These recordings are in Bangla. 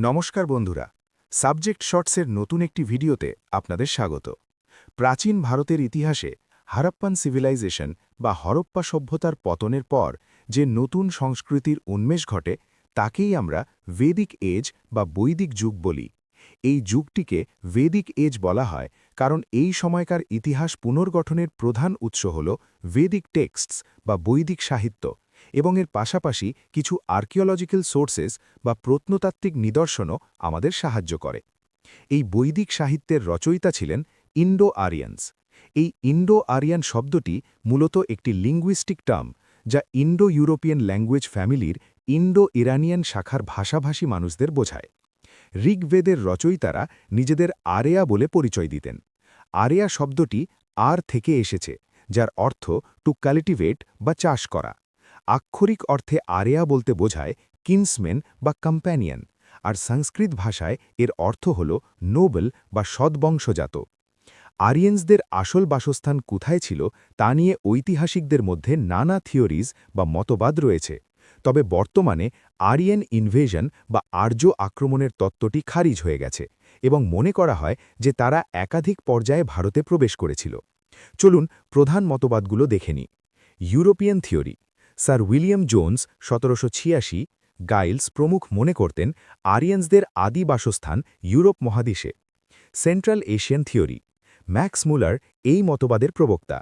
নমস্কার বন্ধুরা, সাবজেক্ট শর্টসের নতুন একটি ভিডিওতে আপনাদের স্বাগত। প্রাচীন ভারতের ইতিহাসে হারাপ্পান সিভিলাইজেশন বা হরপ্পা সভ্যতার পতনের পর যে নতুন সংস্কৃতির উন্মেষ ঘটে তাকেই আমরা ভেদিক এজ বা বৈদিক যুগ বলি। এই যুগটিকে ভেদিক এজ বলা হয় কারণ এই সময়কার ইতিহাস পুনর্গঠনের প্রধান উৎস হল ভেদিক টেক্সটস বা বৈদিক সাহিত্য এবং এর পাশাপাশি কিছু আর্কিওলজিক্যাল সোর্সেস বা প্রত্নতাত্ত্বিক নিদর্শনও আমাদের সাহায্য করে। এই বৈদিক সাহিত্যের রচয়িতা ছিলেন ইন্ডো আরিয়ানস। এই ইন্ডো আরিয়ান শব্দটি মূলত একটি লিঙ্গুইস্টিক টার্ম যা ইন্ডো ইউরোপিয়ান ল্যাঙ্গুয়েজ ফ্যামিলির ইন্ডো ইরানিয়ান শাখার ভাষাভাষী মানুষদের বোঝায়। ঋগ্বেদের রচয়িতারা নিজেদের আরেয়া বলে পরিচয় দিতেন। আরেয়া শব্দটি আর থেকে এসেছে, যার অর্থ টু কাল্টিভেট বা চাষ করা। আক্ষরিক অর্থে আরেয়া বলতে বোঝায় কিন্সম্যান বা কম্প্যানিয়ন, আর সংস্কৃত ভাষায় এর অর্থ হল নোবেল বা সদ্বংশজাত। আরিয়েন্সদের আসল বাসস্থান কোথায় ছিল তা নিয়ে ঐতিহাসিকদের মধ্যে নানা থিওরিজ বা মতবাদ রয়েছে, তবে বর্তমানে আরিয়ান ইনভেশন বা আর্য আক্রমণের তত্ত্বটি খারিজ হয়ে গেছে এবং মনে করা হয় যে তারা একাধিক পর্যায়ে ভারতে প্রবেশ করেছিল। চলুন প্রধান মতবাদগুলো দেখে নিই। European theory. Sir William Jones 1786, guys প্রমুখ মনে করতেন আরিয়ানসদের আদি বাসস্থান ইউরোপ মহাদেশে। Central Asian theory. ম্যাক্স মুলার এই মতবাদের প্রবক্তা।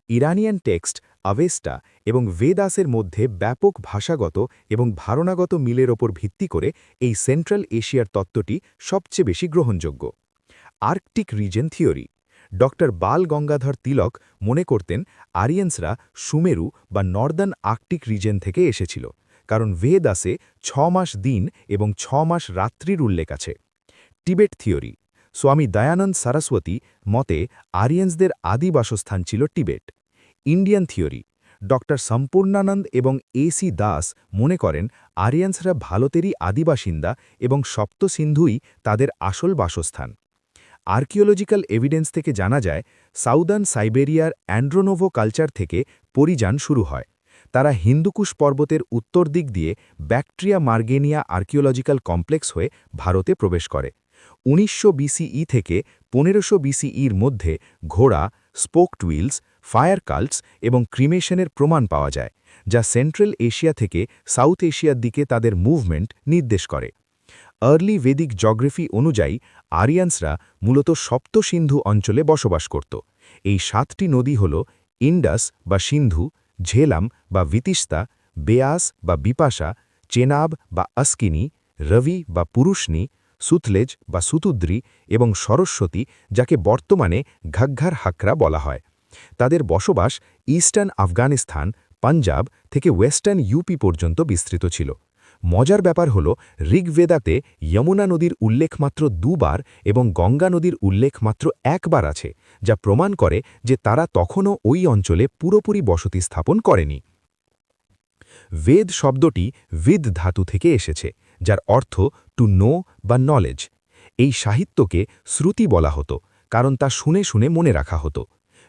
ইরানিয়ান টেক্সট আভেস্টা এবং ভেদাসের মধ্যে ব্যাপক ভাষাগত এবং ধারণাগত মিলের ওপর ভিত্তি করে এই সেন্ট্রাল এশিয়ার তত্ত্বটি সবচেয়ে বেশি গ্রহণযোগ্য। Arctic reason theory. ডক্টর বাল গঙ্গাধর তিলক মনে করতেন আরিয়ানসরা সুমেরু বা নর্দার্ন আর্কটিক রিজন থেকে এসেছিল, কারণ ভেদাসে 6 মাস দিন এবং 6 মাস রাত্রির উল্লেখ আছে। Tibet theory. স্বামী দয়ানন্দ সরস্বতী মতে আরিয়ানসদের আদি বাসস্থান ছিল টিবেট। Indian theory. ডক্টর সম্পূর্ণানন্দ এবং এসি দাস মনে করেন আরিয়ানসরা ভারতেরই আদিবাসিন্দা এবং সপ্ত সিন্ধুই তাদের আসল বাসস্থান। আর্কিওলজিক্যাল এভিডেন্স থেকে জানা যায় সাউদার্ন সাইবেরিয়ার অ্যান্ড্রোনোভো কালচার থেকে পরিযান শুরু হয়। তারা হিন্দুকুশ পর্বতের উত্তর দিক দিয়ে ব্যাকট্রিয়া মার্গেনিয়া আর্কিওলজিক্যাল কমপ্লেক্স হয়ে ভারতে প্রবেশ করে। 1900 বিসিই থেকে 1500 বিসিইর মধ্যে ঘোড়া, স্পোকড হুইলস, ফায়ার কাল্টস এবং ক্রিমেশনের প্রমাণ পাওয়া যায়, যা সেন্ট্রাল এশিয়া থেকে সাউথ এশিয়ার দিকে তাদের মুভমেন্ট নির্দেশ করে। আর্লি ভেদিক জিওগ্রাফি অনুযায়ী আরিয়ানসরা মূলত সপ্ত সিন্ধু অঞ্চলে বসবাস করত। এই 7টি নদী হল ইন্ডাস বা সিন্ধু, ঝেলাম বা ভিতিস্তা, বেয়াস বা বিপাশা, চেনাব বা আসকিনি, রবি বা পুরুষনি, সুতলেজ বা সুতুদ্রি এবং সরস্বতী, যাকে বর্তমানে ঘাগ্ঘার হাকরা বলা হয়। তাদের বসবাস ইস্টার্ন আফগানিস্তান, পাঞ্জাব থেকে ওয়েস্টার্ন ইউপি পর্যন্ত বিস্তৃত ছিল। মজার ব্যাপার হল ঋগ্বেদাতে যমুনা নদীর উল্লেখ মাত্র 2 বার এবং গঙ্গা নদীর উল্লেখ মাত্র 1 বার আছে, যা প্রমাণ করে যে তারা তখনও ওই অঞ্চলে পুরোপুরি বসতি স্থাপন করেনি। বেদ শব্দটি বিদ ধাতু থেকে এসেছে, যার অর্থ টু নো বা নলেজ। এই সাহিত্যকে শ্রুতি বলা হতো কারণ তা শুনে শুনে মনে রাখা হতো।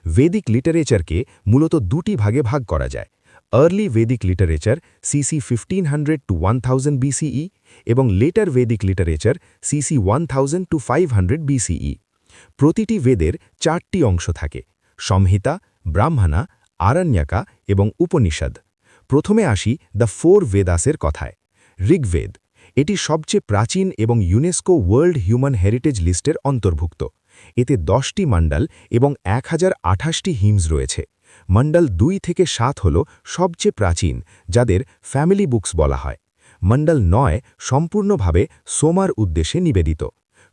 ভেদিক লিটারেচারকে মূলত 2টি ভাগে ভাগ করা যায়: early Vedic literature CC 1500 to 1000 BCE এবং later Vedic literature CC 1000 to 500 BCE. প্রতিটি বেদের 4টি অংশ থাকে: সংহিতা, ব্রাহ্মণা, আরণ্যকা এবং উপনিষদ। প্রথমে আসি দ্য 4 বেদাসের কথায়। ঋগ্বেদ। এটি সবচেয়ে প্রাচীন এবং ইউনেস্কো ওয়ার্ল্ড হিউম্যান হেরিটেজ লিস্টের অন্তর্ভুক্ত। এতে 10টি মণ্ডল এবং 1028টি হিমস রয়েছে। মণ্ডল 2 থেকে 7 হল সবচেয়ে প্রাচীন, যাদের ফ্যামিলি বুকস বলা হয়। মণ্ডল 9 সম্পূর্ণভাবে সোমার উদ্দেশ্যে নিবেদিত।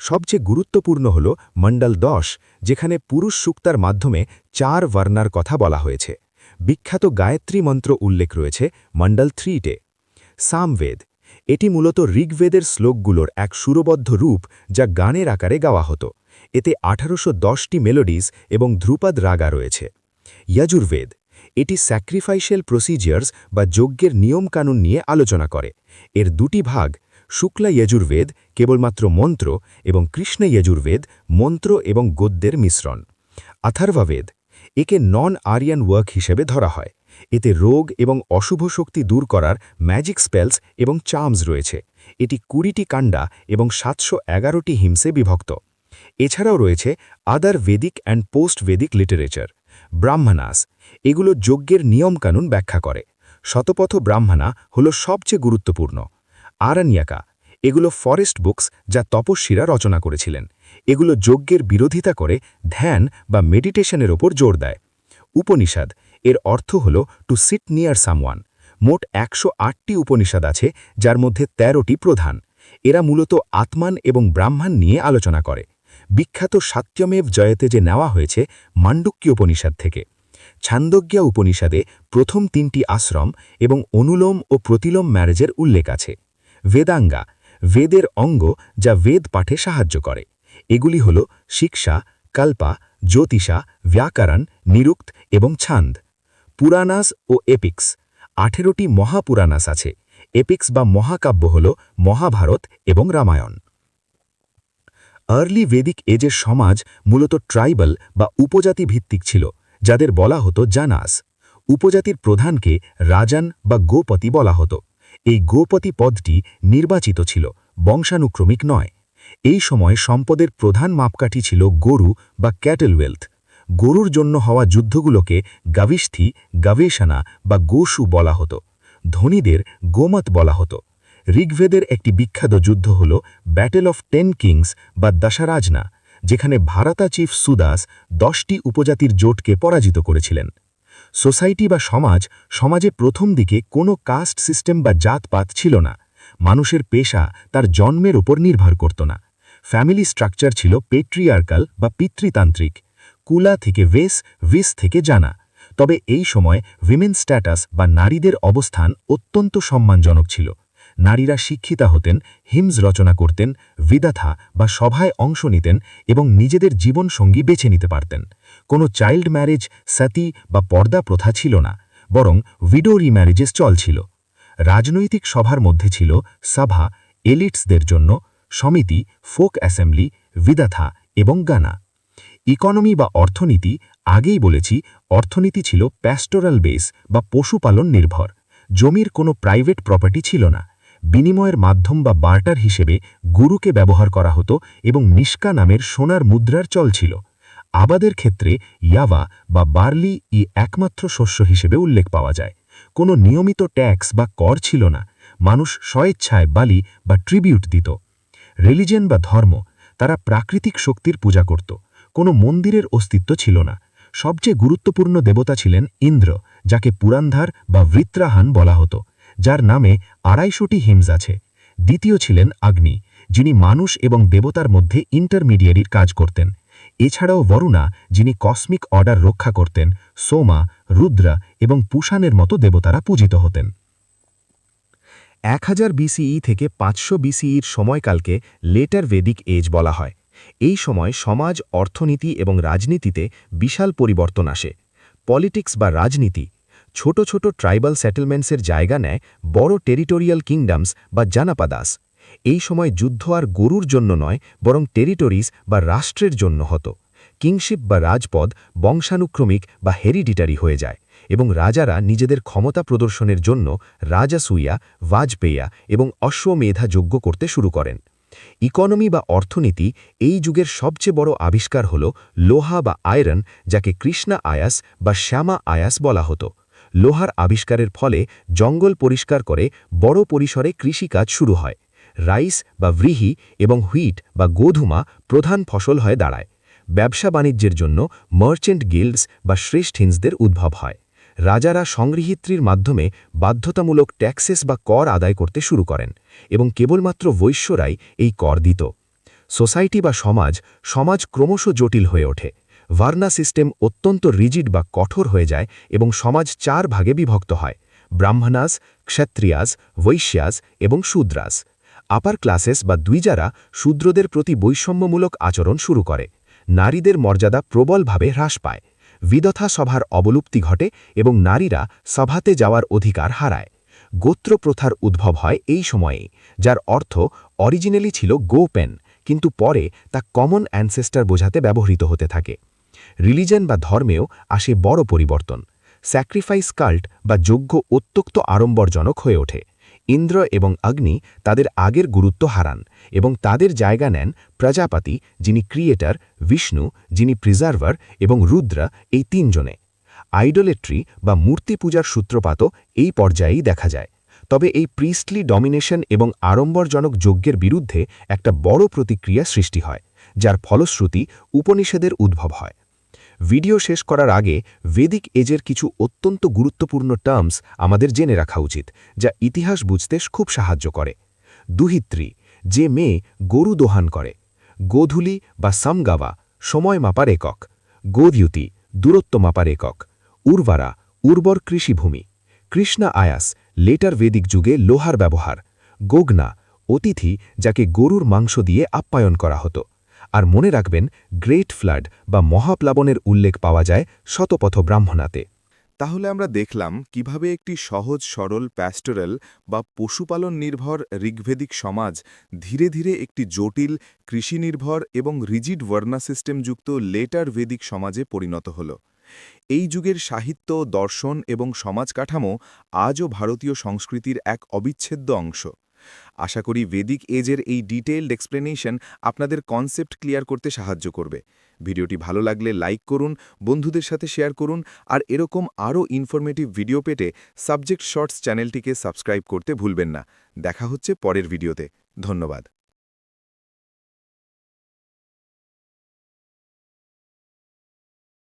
সবচেয়ে গুরুত্বপূর্ণ হল মণ্ডল 10, যেখানে পুরুষ সুক্তার মাধ্যমে 4 বর্ণার কথা বলা হয়েছে। বিখ্যাত গায়ত্রী মন্ত্র উল্লেখ রয়েছে মণ্ডল 3-টে। সামবেদ। এটি মূলত ঋগ্বেদের শ্লোকগুলোর এক সুরবদ্ধ রূপ, যা গানের আকারে গাওয়া হতো। এতে 1810টি মেলোডিজ এবং ধ্রুপদ রাগা রয়েছে। যজুর্বেদ। এটি স্যাক্রিফাইশিয়াল প্রসিজিয়ার্স বা যজ্ঞের নিয়মকানুন নিয়ে আলোচনা করে। এর 2টি ভাগ: শুক্লা যজুর্বেদ কেবলমাত্র মন্ত্র এবং কৃষ্ণ যজুর্বেদ মন্ত্র এবং গদ্যের মিশ্রণ। অথর্ববেদ। একে নন আরিয়ান ওয়ার্ক হিসেবে ধরা হয়। এতে রোগ এবং অশুভ শক্তি দূর করার ম্যাজিক স্পেলস এবং চার্মস রয়েছে। এটি 20টি কাণ্ডা এবং 711টি হিমসে বিভক্ত। এছাড়াও রয়েছে other Vedic and post Vedic literature. Brahmanas এগুলো যজ্ঞের নিয়মকানুন ব্যাখ্যা করে। শতপথ ব্রাহ্মণা হল সবচেয়ে গুরুত্বপূর্ণ। আরণ্যকা এগুলো ফরেস্ট বুকস যা তপস্বীরা রচনা করেছিলেন। এগুলো যজ্ঞের বিরোধিতা করে ধ্যান বা মেডিটেশনের ওপর জোর দেয়। উপনিষদ এর অর্থ হল টু সিট নিয়ার সামওয়ান। মোট 108টি উপনিষদ আছে, যার মধ্যে 13টি প্রধান। এরা মূলত আত্মান এবং ব্রাহ্মণ নিয়ে আলোচনা করে। বিখ্যাত সাত্যমেভ জয়তে যে নেওয়া হয়েছে মান্ডুক্য উপনিষদ থেকে। ছান্দোগ্যা উপনিষদে প্রথম 3টি আশ্রম এবং অনুলোম ও প্রতিলোম ম্যারেজের উল্লেখ আছে। বেদাঙ্গা বেদের অঙ্গ যা বেদ পাঠে সাহায্য করে। এগুলি হল শিক্ষা, কল্পা, জ্যোতিষা, ব্যাকরণ, নিরুক্ত এবং ছান্দ। পুরাণাস ও এপিক্স 18টি মহাপুরাণাস আছে। এপিক্স বা মহাকাব্য হল মহাভারত এবং রামায়ণ। আর্লি বেদিক এজের সমাজ মূলত ট্রাইবাল বা উপজাতি ভিত্তিক ছিল, যাদের বলা হতো জানাস। উপজাতির প্রধানকে রাজান বা গোপতি বলা হতো। এই গোপতি পদটি নির্বাচিত ছিল, বংশানুক্রমিক নয়। এই সময় সম্পদের প্রধান মাপকাঠি ছিল গরু বা ক্যাটেল ওয়েলথ। গরুর জন্য হওয়া যুদ্ধগুলোকে গাবিষ্ঠি, গবেষণা বা গোশু বলা হতো। ধনীদের গোমত বলা হতো। ঋগ্বেদের একটি বিখ্যাত যুদ্ধ হল ব্যাটেল অফ 10 কিংস বা দশারাজনা, যেখানে ভারতা চিফ সুদাস 10টি উপজাতির জোটকে পরাজিত করেছিলেন। সোসাইটি বা সমাজে প্রথম দিকে কোনো কাস্ট সিস্টেম বা জাতপাত ছিল না। মানুষের পেশা তার জন্মের উপর নির্ভর করত না। ফ্যামিলি স্ট্রাকচার ছিল পেট্রিয়ার্কাল বা পিতৃতান্ত্রিক। কুলা থেকে ভিস থেকে জানা। তবে এই সময় উইমেন স্ট্যাটাস বা নারীদের অবস্থান অত্যন্ত সম্মানজনক ছিল। নারীরা শিক্ষিতা হতেন, হিমস রচনা করতেন, বিদাথা বা সভায় অংশ নিতেন এবং নিজেদের জীবনসঙ্গী বেছে নিতে পারতেন। কোনো চাইল্ড ম্যারেজ, সতী বা পর্দা প্রথা ছিল না, বরং উইডো রিম্যারেজেস চলছিল। রাজনৈতিক সভার মধ্যে ছিল সভা এলিটসদের জন্য, সমিতি, ফোক অ্যাসেম্বলি, বিদাথা এবং গানা। ইকোনমি বা অর্থনীতি আগেই বলেছি, অর্থনীতি ছিল প্যাস্টোরাল বেস বা পশুপালন নির্ভর। জমির কোনো প্রাইভেট প্রপার্টি ছিল না। বিনিময়ের মাধ্যম বা বার্টার হিসেবে গুরুকে ব্যবহার করা হতো এবং নিষ্কা নামের সোনার মুদ্রার চল ছিল। আবাদের ক্ষেত্রে ইয়াবা বা বার্লি একমাত্র শস্য হিসেবে উল্লেখ পাওয়া যায়। কোনো নিয়মিত ট্যাক্স বা কর ছিল না। মানুষ স্বেচ্ছায় বালি বা ট্রিবিউট দিত। রিলিজিয়ন বা ধর্ম, তারা প্রাকৃতিক শক্তির পূজা করত। কোনো মন্দিরের অস্তিত্ব ছিল না। সবচেয়ে গুরুত্বপূর্ণ দেবতা ছিলেন ইন্দ্র, যাকে পুরান্ধার বা বৃত্রাহান বলা হতো, যার নামে 250টি হিমস আছে। দ্বিতীয় ছিলেন অগ্নি, যিনি মানুষ এবং দেবতার মধ্যে ইন্টারমিডিয়ারির কাজ করতেন। এছাড়াও বরুণা, যিনি কসমিক অর্ডার রক্ষা করতেন। সোমা, রুদ্রা এবং পুষানের মতো দেবতারা পূজিত হতেন। 1000 বিসিই থেকে 500 বিসিইর সময়কালকে লেটার ভেদিক এজ বলা হয়। এই সময় সমাজ, অর্থনীতি এবং রাজনীতিতে বিশাল পরিবর্তন আসে। পলিটিক্স বা রাজনীতি ছোট ছোট ট্রাইবাল সেটেলমেন্টসের জায়গা নেয় বড় টেরিটোরিয়াল কিংডমস বা জানাপাদাস। এই সময় যুদ্ধ আর গরুর জন্য নয়, বরং টেরিটরিজ বা রাষ্ট্রের জন্য হতো। কিংশিপ বা রাজপদ বংশানুক্রমিক বা হেরিডিটারি হয়ে যায় এবং রাজারা নিজেদের ক্ষমতা প্রদর্শনের জন্য রাজাসুইয়া, বাজপেয়া এবং অশ্বমেধা যজ্ঞ করতে শুরু করেন। ইকোনমি বা অর্থনীতি এই যুগের সবচেয়ে বড় আবিষ্কার হল লোহা বা আয়রন, যাকে কৃষ্ণা আয়াস বা শ্যামা আয়াস বলা হতো। লোহার আবিষ্কারের ফলে জঙ্গল পরিষ্কার করে বড় পরিসরে কৃষিকাজ শুরু হয়। রাইস বা ব্রিহি এবং হুইট বা গোধুমা প্রধান ফসল হয়ে দাঁড়ায়। ব্যবসা বাণিজ্যের জন্য মার্চেন্ট গিল্ডস বা শ্রেষ্ঠিন্সদের উদ্ভব হয়। রাজারা সংগৃহীত্রীর মাধ্যমে বাধ্যতামূলক ট্যাক্সেস বা কর আদায় করতে শুরু করেন এবং কেবলমাত্র বৈশ্যরাই এই কর দিত। সোসাইটি বা সমাজ ক্রমশ জটিল হয়ে ওঠে। ভার্না সিস্টেম অত্যন্ত রিজিড বা কঠোর হয়ে যায় এবং সমাজ 4 ভাগে বিভক্ত হয়: ব্রাহ্মণাস, ক্ষত্রিয়াস, বৈশ্যাস এবং শূদ্রাস। আপার ক্লাসেস বা দ্বিজারা শূদ্রদের প্রতি বৈষম্যমূলক আচরণ শুরু করে। নারীদের মর্যাদা প্রবলভাবে হ্রাস পায়। বিদথা সভার অবলুপ্তি ঘটে এবং নারীরা সভাতে যাওয়ার অধিকার হারায়। গোত্র প্রথার উদ্ভব হয় এই সময়েই, যার অর্থ অরিজিনালি ছিল গোপেন, কিন্তু পরে তা কমন অ্যানসেস্টার বোঝাতে ব্যবহৃত হতে থাকে। রিলিজন বা ধর্মেও আসে বড় পরিবর্তন। স্যাক্রিফাইস কাল্ট বা যজ্ঞ অত্যক্ত আড়ম্বরজনক হয়ে ওঠে। ইন্দ্র এবং অগ্নি তাদের আগের গুরুত্ব হারান এবং তাদের জায়গা নেন প্রজাপতি, যিনি ক্রিয়েটর, বিষ্ণু, যিনি প্রিজার্ভার, এবং রুদ্র, এই তিনজনে। আইডোলেট্রি বা মূর্তি পূজার সূত্রপাতও এই পর্যায়েই দেখা যায়। তবে এই প্রিস্টলি ডমিনেশন এবং আড়ম্বরজনক যজ্ঞের বিরুদ্ধে একটা বড় প্রতিক্রিয়া সৃষ্টি হয়, যার ফলশ্রুতি উপনিষদের উদ্ভব হয়। ভিডিও শেষ করার আগে বেদিক এজের কিছু অত্যন্ত গুরুত্বপূর্ণ টার্মস আমাদের জেনে রাখা উচিত, যা ইতিহাস বুঝতে খুব সাহায্য করে। দুহিত্রী, যে মেয়ে গরু দোহান করে। গোধূলি বা সামগাওয়া, সময় মাপার একক। গোদ্যুতি, দূরত্ব মাপার একক। উর্বারা, উর্বর কৃষিভূমি। কৃষ্ণা আয়াস, লেটার বেদিক যুগে লোহার ব্যবহার। গোগনা, অতিথি, যাকে গরুর মাংস দিয়ে আপ্যায়ন করা হতো। আর মনে রাখবেন, গ্রেট ফ্লাড বা মহাপ্লাবনের উল্লেখ পাওয়া যায় শতপথ ব্রাহ্মণাতে। তাহলে আমরা দেখলাম কিভাবে একটি সহজ সরল প্যাস্টোরাল বা পশুপালন নির্ভর ঋগ্ভেদিক সমাজ ধীরে ধীরে একটি জটিল কৃষিনির্ভর এবং রিজিড বর্ণা সিস্টেমযুক্ত লেটার ভেদিক সমাজে পরিণত হল। এই যুগের সাহিত্য, দর্শন এবং সমাজ কাঠামো আজও ভারতীয় সংস্কৃতির এক অবিচ্ছেদ্য অংশ। আশা করি বেদিক এজের এই ডিটেইলড এক্সপ্লেনেশন আপনাদের কনসেপ্ট ক্লিয়ার করতে সাহায্য করবে। ভিডিওটি ভালো লাগলে লাইক করুন, বন্ধুদের সাথে শেয়ার করুন, আর এরকম আরও ইনফরমেটিভ ভিডিও পেতে সাবজেক্ট শর্টস চ্যানেলটিকে সাবস্ক্রাইব করতে ভুলবেন না। দেখা হচ্ছে পরের ভিডিওতে। ধন্যবাদ।